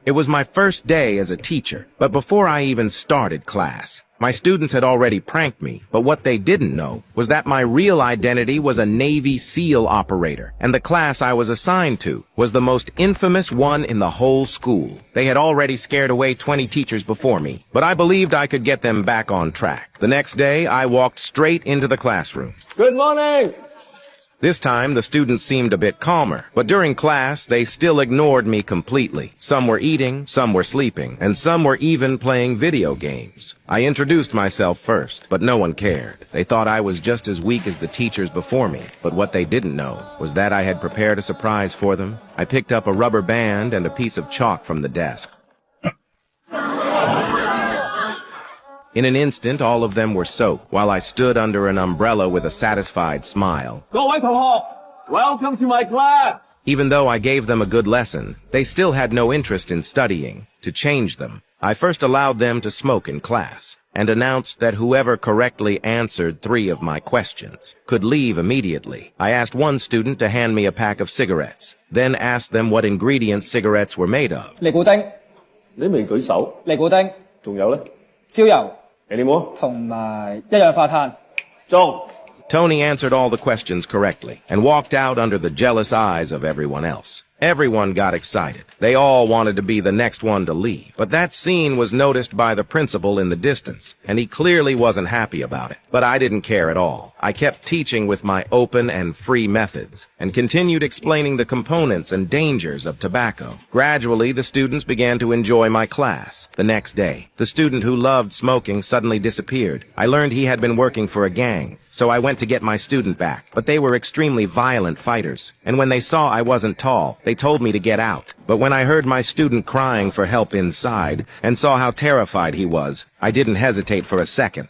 It was my first day as a teacher, but before I even started class, my students had already pranked me, but what they didn't know was that my real identity was a Navy SEAL operator, and the class I was assigned to was the most infamous one in the whole school. They had already scared away 20 teachers before me, but I believed I could get them back on track. The next day, I walked straight into the classroom. Good morning! This time, the students seemed a bit calmer, but during class, they still ignored me completely. Some were eating, some were sleeping, and some were even playing video games. I introduced myself first, but no one cared. They thought I was just as weak as the teachers before me, but what they didn't know was that I had prepared a surprise for them. I picked up a rubber band and a piece of chalk from the desk. In an instant, all of them were soaked, while I stood under an umbrella with a satisfied smile. 各位同學, welcome to my class! Even though I gave them a good lesson, they still had no interest in studying. To change them, I first allowed them to smoke in class, and announced that whoever correctly answered 3 of my questions could leave immediately. I asked one student to hand me a pack of cigarettes, then asked them what ingredients cigarettes were made of. 尼古丁、你未舉手，尼古丁、仲有呢？焦油 Any more? 同埋一氧化碳。中。 Tony answered all the questions correctly and walked out under the jealous eyes of everyone else. Everyone got excited. They all wanted to be the next one to leave. But that scene was noticed by the principal in the distance, and he clearly wasn't happy about it. But I didn't care at all. I kept teaching with my open and free methods, and continued explaining the components and dangers of tobacco. Gradually, the students began to enjoy my class. The next day, the student who loved smoking suddenly disappeared. I learned he had been working for a gang, so I went to get my student back. But they were extremely violent fighters, and when they saw I wasn't tall, they told me to get out. But when I heard my student crying for help inside, and saw how terrified he was, I didn't hesitate for a second.